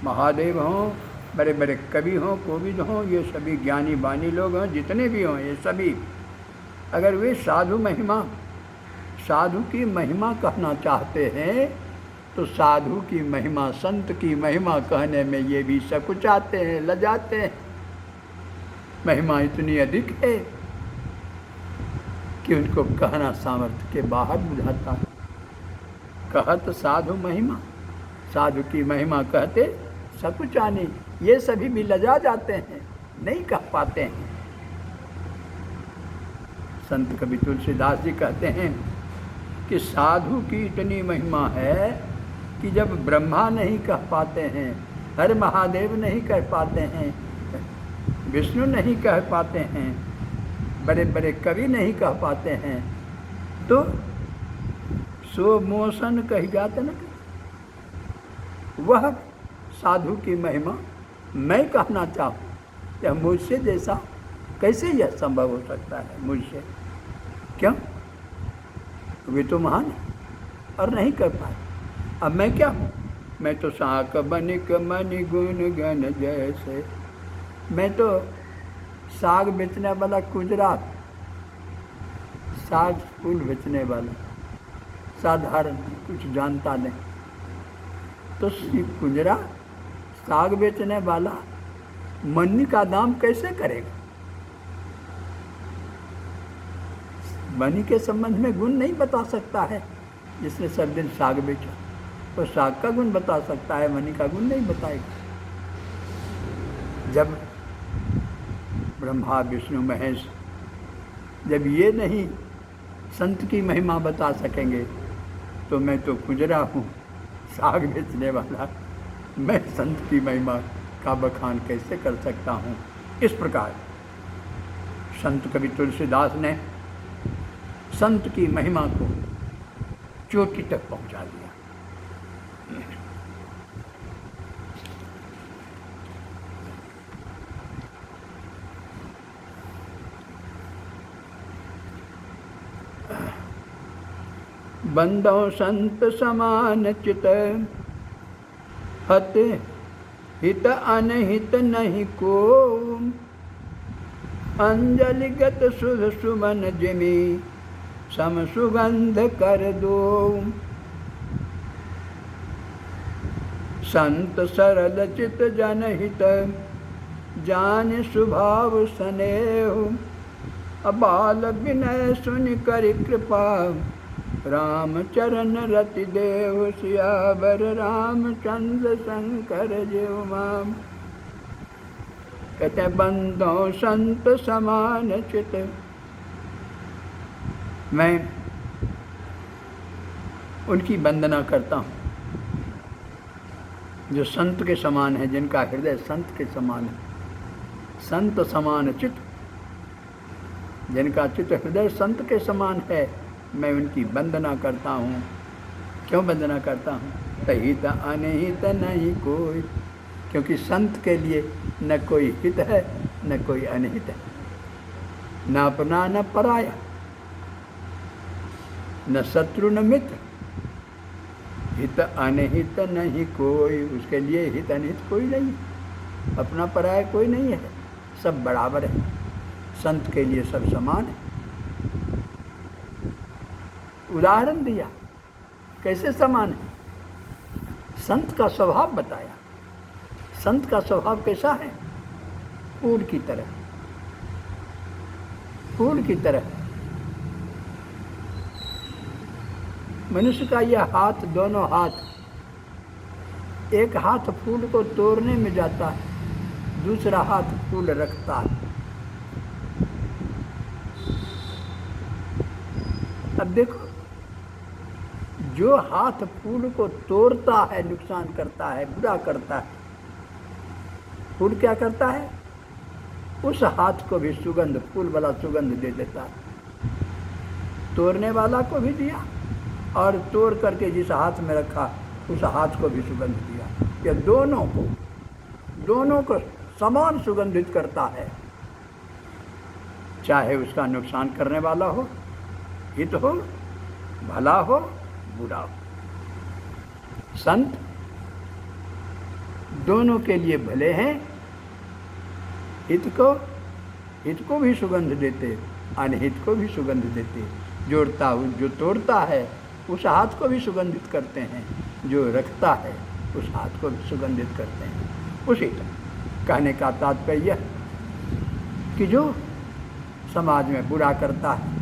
महादेव हों, बड़े बड़े कवि हों, कोविद हों, ये सभी ज्ञानी बानी लोग हों, जितने भी हों, ये सभी अगर वे साधु महिमा, साधु की महिमा कहना चाहते हैं तो साधु की महिमा, संत की महिमा कहने में ये भी सकुचाते हैं, लजाते हैं। महिमा इतनी अधिक है कि उनको कहना सामर्थ्य के बाहर बुझाता है। कहत साधु महिमा, साधु की महिमा कहते सकुचानी, ये सभी भी लजा जाते हैं, नहीं कह पाते हैं। संत कवि तुलसीदास जी कहते हैं कि साधु की इतनी महिमा है कि जब ब्रह्मा नहीं कह पाते हैं, हर महादेव नहीं कह पाते हैं, विष्णु नहीं कह पाते हैं, बड़े बड़े कवि नहीं कह पाते हैं, तो सो मोशन कही जाते न, वह साधु की महिमा मैं कहना चाहूँ, या मुझसे जैसा कैसे यह संभव हो सकता है मुझसे? क्यों? वे तो महान है और नहीं कर पाए। अब मैं क्या हूँ? मैं तो साक बनिक मणि गुण गण जैसे, मैं तो साग बेचने वाला गुजरात, साग फूल बेचने वाला, साधारण, कुछ जानता नहीं, तो गुजरात साग बेचने वाला मन्नी का दाम कैसे करेगा? मनी के संबंध में गुण नहीं बता सकता है। जिसने सब दिन साग बेचा तो साग का गुण बता सकता है, मनी का गुण नहीं बताएगा। जब ब्रह्मा विष्णु महेश जब ये नहीं संत की महिमा बता सकेंगे, तो मैं तो खुजरा हूँ, साग बेचने वाला, मैं संत की महिमा का बखान कैसे कर सकता हूँ? इस प्रकार संत कवि तुलसीदास ने संत की महिमा को चोटी तक पहुँचा दिया। बंदो संत समान चित, हत हित अनहित नहीं को, अंजलिगत सुध सुमन जिमी सम सुगंध कर दो। संत सरल चित जनहित जान स्वभाव स्नेह, अबाल विनय सुनि कर कृपा राम चरण रति देव। सियावर रामचंद्र शंकर जीव माम। कहते हैं बंदो संत समान चित, मैं उनकी वंदना करता हूँ जो संत के समान है, जिनका हृदय संत के समान है। संत समान चित, जिनका चित्त हृदय संत के समान है, मैं उनकी वंदना करता हूँ। क्यों वंदना करता हूँ? हित अनहित नहीं कोई, क्योंकि संत के लिए न कोई हित है न कोई अनहित है, न अपना न पराया, न शत्रु न मित्र। हित अनहित नहीं कोई, उसके लिए हित अनहित कोई नहीं, अपना पराया कोई नहीं है, सब बराबर है। संत के लिए सब समान है। उदाहरण दिया कैसे समान है, संत का स्वभाव बताया। संत का स्वभाव कैसा है? फूल की तरह, फूल की तरह। मनुष्य का यह हाथ, दोनों हाथ, एक हाथ फूल को तोड़ने में जाता है, दूसरा हाथ फूल रखता है। अब देखो, जो हाथ फूल को तोड़ता है, नुकसान करता है, बुरा करता है, फूल क्या करता है? उस हाथ को भी सुगंध, फूल वाला सुगंध दे देता है। तोड़ने वाला को भी दिया और तोड़ करके जिस हाथ में रखा उस हाथ को भी सुगंध दिया। यह दोनों को समान सुगंधित करता है, चाहे उसका नुकसान करने वाला हो, हित हो, भला हो, बुरा हो। संत दोनों के लिए भले हैं, हित को भी सुगंध देते, अनहित को भी सुगंध देते। जोड़ता हूँ, जो तोड़ता है उस हाथ को भी सुगंधित करते हैं, जो रखता है उस हाथ को भी सुगंधित करते हैं। उसी तरह कहने का तात्पर्य कि जो समाज में बुरा करता है,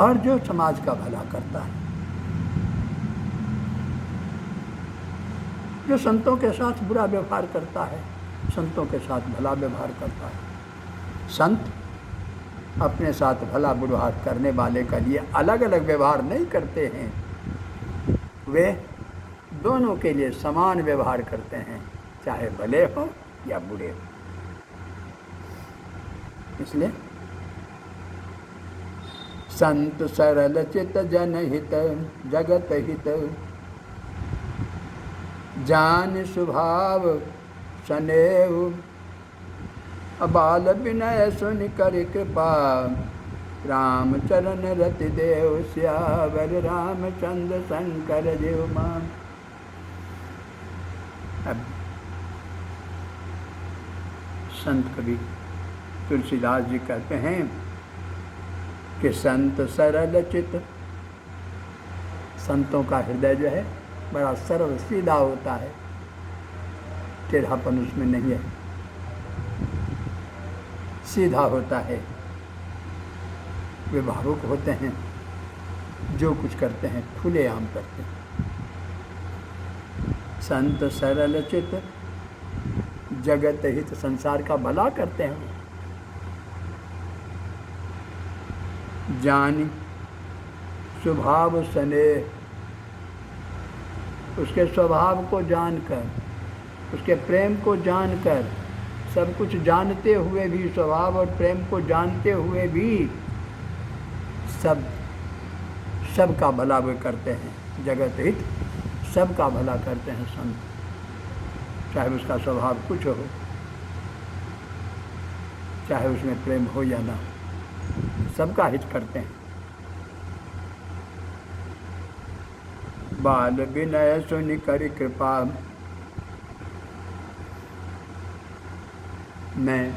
और जो समाज का भला करता है, जो संतों के साथ बुरा व्यवहार करता है, संतों के साथ भला व्यवहार करता है। संत अपने साथ भला व्यवहार करने वाले का लिए अलग अलग व्यवहार नहीं करते हैं, वे दोनों के लिए समान व्यवहार करते हैं, चाहे भले हो या बुरे हो। इसलिए संत सरल चित जनहित जगत हित, जान स्वभाव स्नेह, अबाल विनय सुन कर कृपा, राम चरण रति देव श्यावर, रामचंद्र शंकर देव मान। अब संत कवि तुलसीदास जी कहते हैं कि संत सरल चित, संतों का हृदय जो है बड़ा सरल सीधा होता है, टेढ़ापन उसमें नहीं है, सीधा होता है। वे भावुक होते हैं, जो कुछ करते हैं खुलेआम करते हैं। संत सरल चित जगत हित, संसार का भला करते हैं। जानी स्वभाव स्नेह, उसके स्वभाव को जानकर, उसके प्रेम को जानकर, सब कुछ जानते हुए भी, स्वभाव और प्रेम को जानते हुए भी सबका भला वे करते हैं। जगत हित, सबका भला करते हैं संत, चाहे उसका स्वभाव कुछ हो, चाहे उसमें प्रेम हो या ना, सबका हित करते हैं। बाल विनय सुनि कर कृपा, मैं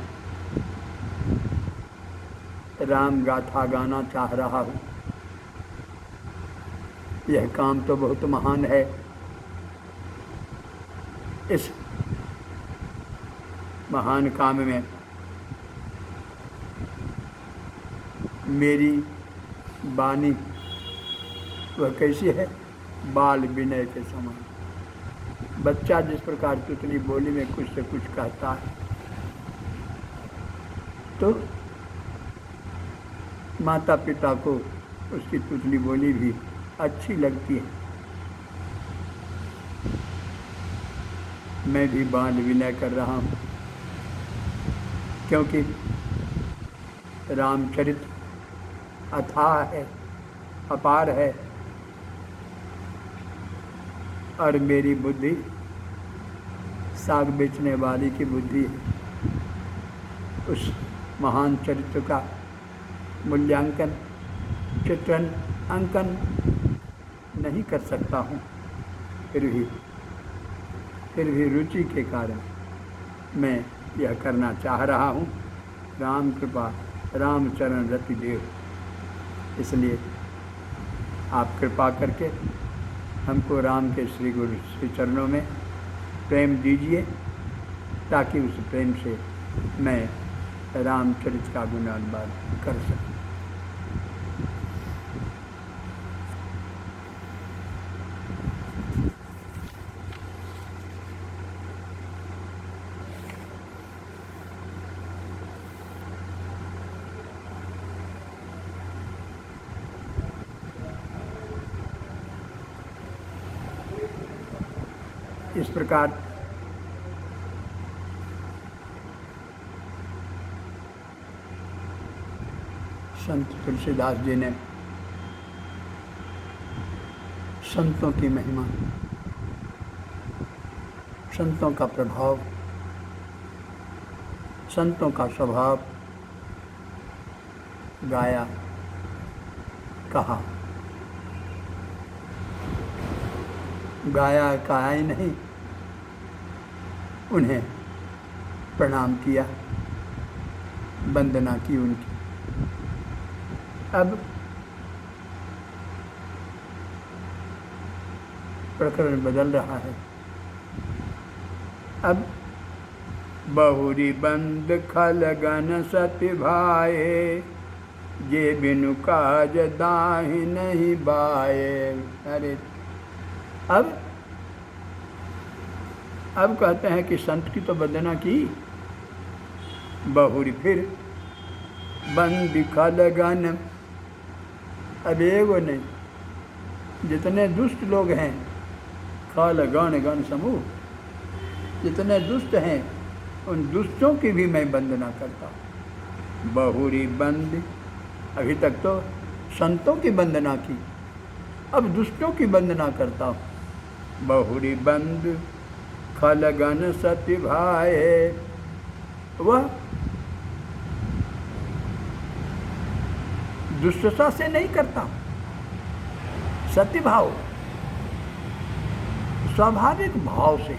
राम गाथा गाना चाह रहा हूँ। यह काम तो बहुत महान है। इस महान काम में मेरी वाणी वह कैसी है? बाल विनय के समान। बच्चा जिस प्रकार तुतली बोली में कुछ से कुछ कहता है, तो माता पिता को उसकी तुतली बोली भी अच्छी लगती है। मैं भी बाल विनय कर रहा हूँ, क्योंकि रामचरित अथाह है, अपार है, और मेरी बुद्धि साग बेचने वाली की बुद्धि है। उस महान चरित्र का मूल्यांकन, चित्रण, अंकन नहीं कर सकता हूँ। फिर भी रुचि के कारण मैं यह करना चाह रहा हूँ। राम कृपा, रामचरण रति देव। इसलिए आप कृपा करके हमको राम के श्री गुरु श्री चरणों में प्रेम दीजिए, ताकि उस प्रेम से मैं रामचरित का गुणानुवाद कर सकूं। इस प्रकार संत तुलसीदास जी ने संतों की महिमा, संतों का प्रभाव, संतों का स्वभाव गाया, कहा। गाया कहा ही नहीं, उन्हें प्रणाम किया, वंदना की उनकी। अब प्रकरण बदल रहा है। अब बहुरी बंद खलगन सति भाए, जे बिनु काज दाहि नहीं बाए। अरे अब अब कहते हैं कि संत की तो वंदना की, बहुरी फिर बंदी खलगन। अब एगो नहीं, जितने दुष्ट लोग हैं, खल गण गण समूह, जितने दुष्ट हैं उन दुष्टों की भी मैं वंदना करता हूँ। बहुरी बंद, अभी तक तो संतों की वंदना की, अब दुष्टों की वंदना करता हूँ। बहुरी बंद खलगन सति भाए, वह दुष्टता से नहीं करता, सत्य भाव, स्वाभाविक भाव से,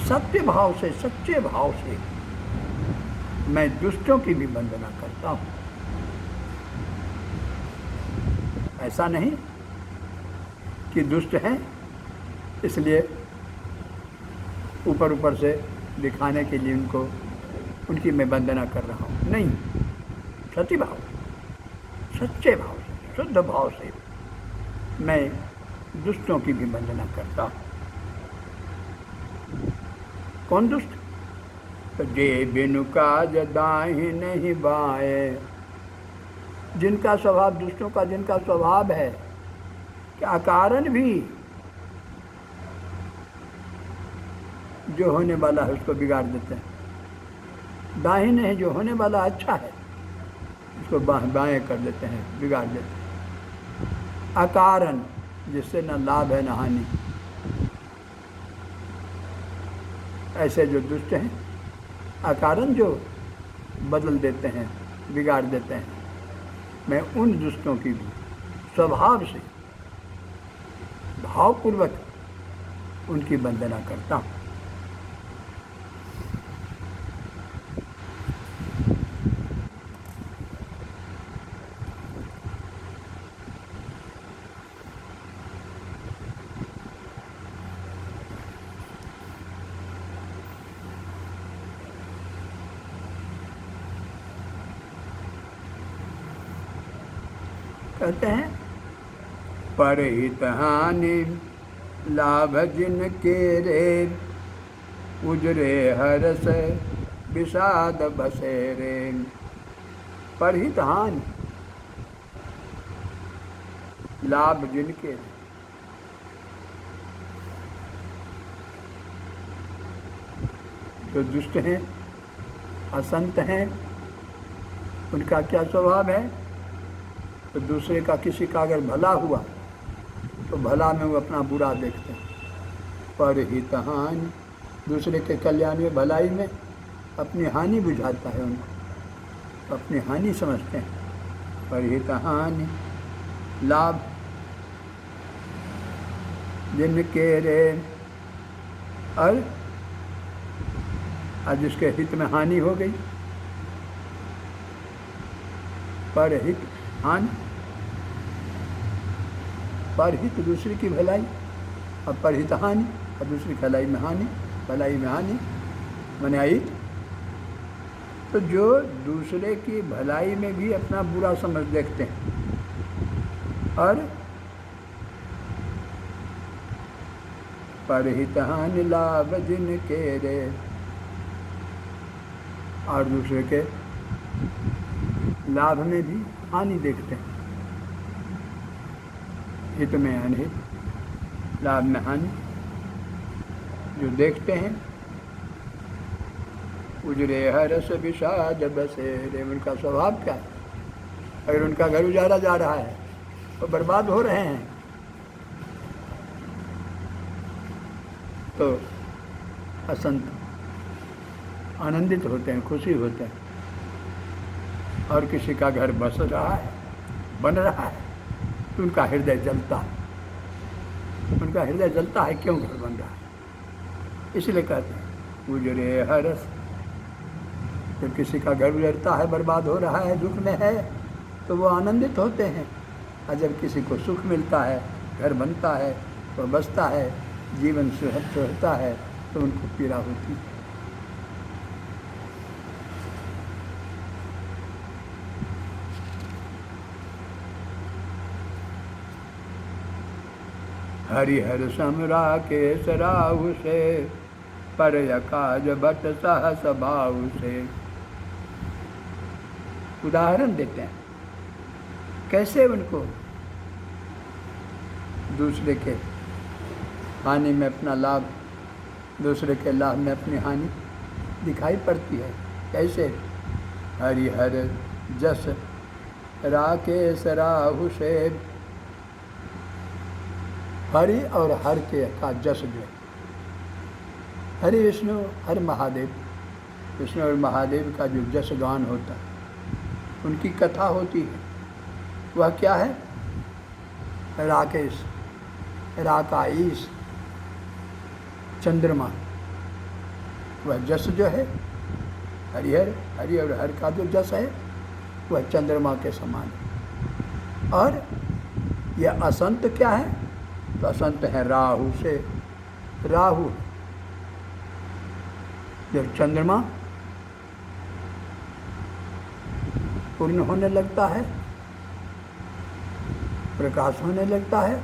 सत्य भाव से, सच्चे भाव से मैं दुष्टों की भी वंदना करता हूँ। ऐसा नहीं कि दुष्ट हैं इसलिए ऊपर ऊपर से दिखाने के लिए उनको, उनकी मैं वंदना कर रहा हूँ, नहीं, सत्य भाव, सच्चे भाव से, शुद्ध भाव से मैं दुष्टों की भी वंदना करता हूँ। कौन दुष्ट? तो जे बिनु काज दाहि नहीं बाए, जिनका स्वभाव, दुष्टों का जिनका स्वभाव है कि अकारण भी जो होने वाला है उसको बिगाड़ देते हैं। दाहिन है, जो होने वाला अच्छा है उसको बाएं कर देते हैं, बिगाड़ देते हैं। अकारण, जिससे न लाभ है न हानि, ऐसे जो दुष्ट हैं अकारण जो बदल देते हैं, बिगाड़ देते हैं, मैं उन दुष्टों की भी स्वभाव से भावपूर्वक उनकी वंदना करता हूँ। कहते हैं परहित हानि लाभ जिनके रे, उजरे हरस विषाद बसे रे। परहित हानि लाभ जिनके, जो दुष्ट हैं, असंत हैं, उनका क्या स्वभाव है? तो दूसरे का, किसी का अगर भला हुआ तो भला में वो अपना बुरा देखते हैं। परहित हानि, दूसरे के कल्याण में, भलाई में अपनी हानि बुझाता है, उनको अपनी हानि समझते हैं। परहित हानि लाभ जिनके रे, और जिसके हित में हानि हो गई, परहित हानि, परहित दूसरे की भलाई, और परहित हानि, और दूसरी की भलाई में हानि, भलाई में हानि माने अहित। तो जो दूसरे की भलाई में भी अपना बुरा समझ देखते हैं, और परहित हानि लाभ जिनके रे, और दूसरे के लाभ में भी हानि देखते हैं। हित में अनहित, लाभ में हानि जो देखते हैं। उजरे हरस विषाद बसे रे, उनका स्वभाव क्या है? अगर उनका घर उजाड़ा जा रहा है तो बर्बाद हो रहे हैं, तो असंत आनंदित होते हैं, खुशी होते हैं। और किसी का घर बस रहा है, बन रहा है, तो उनका हृदय जलता है। उनका हृदय जलता है, क्यों घर बन रहा है? इसलिए कहते हैं उजरे हरस। जब किसी का घर उजरता है, बर्बाद हो रहा है, दुख में है, तो वो आनंदित होते हैं। और जब किसी को सुख मिलता है, घर बनता है, वो बसता है, जीवन सुहता है, तो उनको पीड़ा होती है। हरिहर समरा के सराहु से, पर यकाज बट सहस बाहु से। उदाहरण देते हैं कैसे उनको दूसरे के हानि में अपना लाभ, दूसरे के लाभ में अपनी हानि दिखाई पड़ती है। कैसे? हरिहर जस राकेश राहु से। हरि और हर के का जस जो हरि विष्णु हर महादेव, विष्णु और महादेव का जो जस गान होता है, उनकी कथा होती है, वह क्या है? राकेश, राकाईश, चंद्रमा, वह जस जो है हरिहर, हरि और हर का जो जस है वह चंद्रमा के समान है। और यह असंत क्या है? तो असंत है राहु से। राहु जब चंद्रमा पूर्ण होने लगता है, प्रकाश होने लगता है,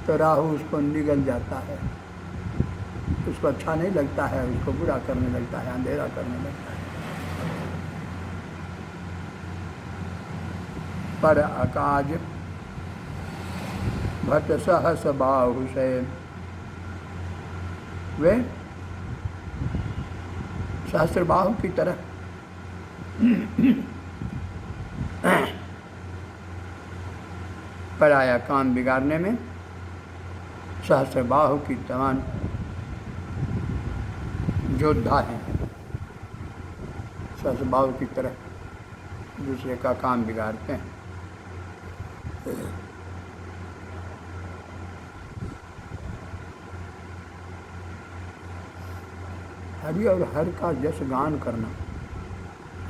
तो राहु उसको निगल जाता है, उसको अच्छा नहीं लगता है, उसको बुरा करने लगता है, अंधेरा करने लगता है। पर अकाज भट सहस बाहु से। वे सहस्त्रबाहु की तरह पराया काम बिगाड़ने में सहस्त्रबाहु की समान योद्धा हैं। सहस्त्रबाहु की तरह दूसरे का काम बिगाड़ते हैं। हरि और हर का यश गान करना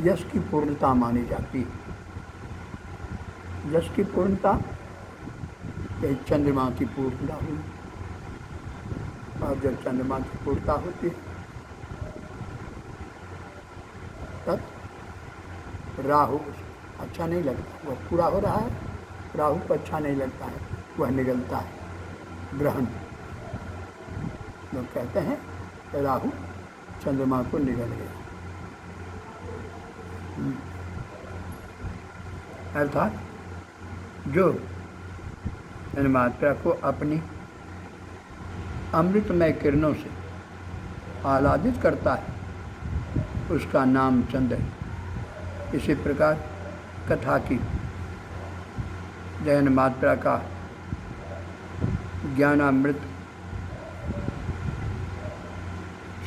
यश की पूर्णता मानी जाती है। यश की पूर्णता एक चंद्रमा की पूर्णता हुई, और जब चंद्रमा की पूर्णता होती है तब राहु अच्छा नहीं लगता, वह पूरा हो रहा है, राहु को अच्छा नहीं लगता है, वह निगलता है। ग्रहण, लोग कहते हैं राहु चंद्रमा को निगल गया। अर्थात जो मात्रा को अपनी अमृतमय किरणों से आह्लादित करता है, उसका नाम चंद्र है। इसी प्रकार कथा की जैन मात्रा का ज्ञानामृत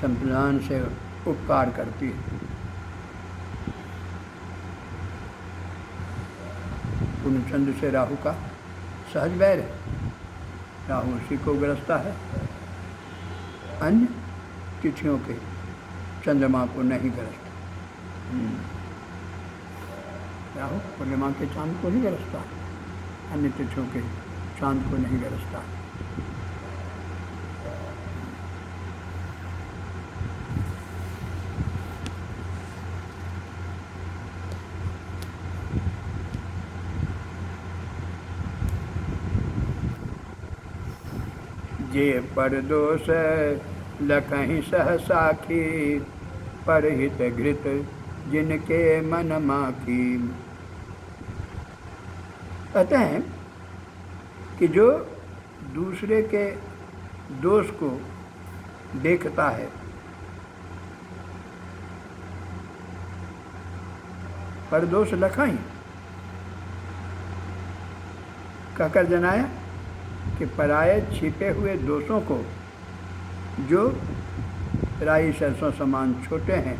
संप्रदान से उपकार करती है। पूर्णचंद्र से राहु का सहज वैर है, राहु उसी को ग्रसता है, अन्य तिथियों के चंद्रमा को नहीं ग्रसता। राहु पूर्णिमा के चांद को नहीं ग्रसता, अन्य तिथियों के चांद को नहीं ग्रसता। जे पर दोष लखहि सह साखी, परहित घृत जिनके मन माखी। कहते हैं कि जो दूसरे के दोष को देखता है, पर दोष लखहि कहकर जनाया कि पराये छिपे हुए दोषों को जो राई सरसों समान छोटे हैं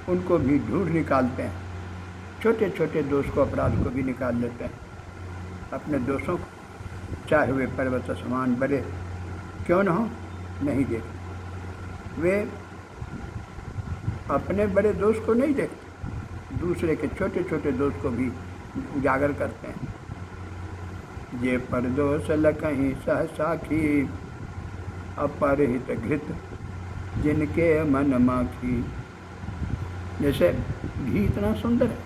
उनको भी ढूंढ निकालते हैं। छोटे छोटे दोष को, अपराध को भी निकाल लेते हैं। अपने दोषों को चाहे वे पर्वत समान बड़े क्यों न हो, नहीं देखते। वे अपने बड़े दोष को नहीं देखते, दूसरे के छोटे छोटे दोष को भी उजागर करते हैं। जे पर दोष लखहि सह साखी, अपरहित घृत जिनके मन माखी। जैसे घी इतना सुंदर है,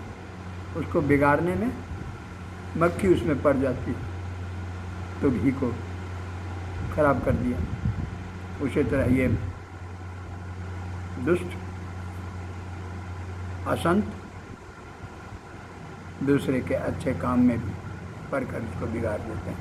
उसको बिगाड़ने में मक्खी उसमें पड़ जाती है, तो घी को खराब कर दिया। उसी तरह ये दुष्ट असंत दूसरे के अच्छे काम में भी पढ़कर उसको बिगाड़ देते हैं।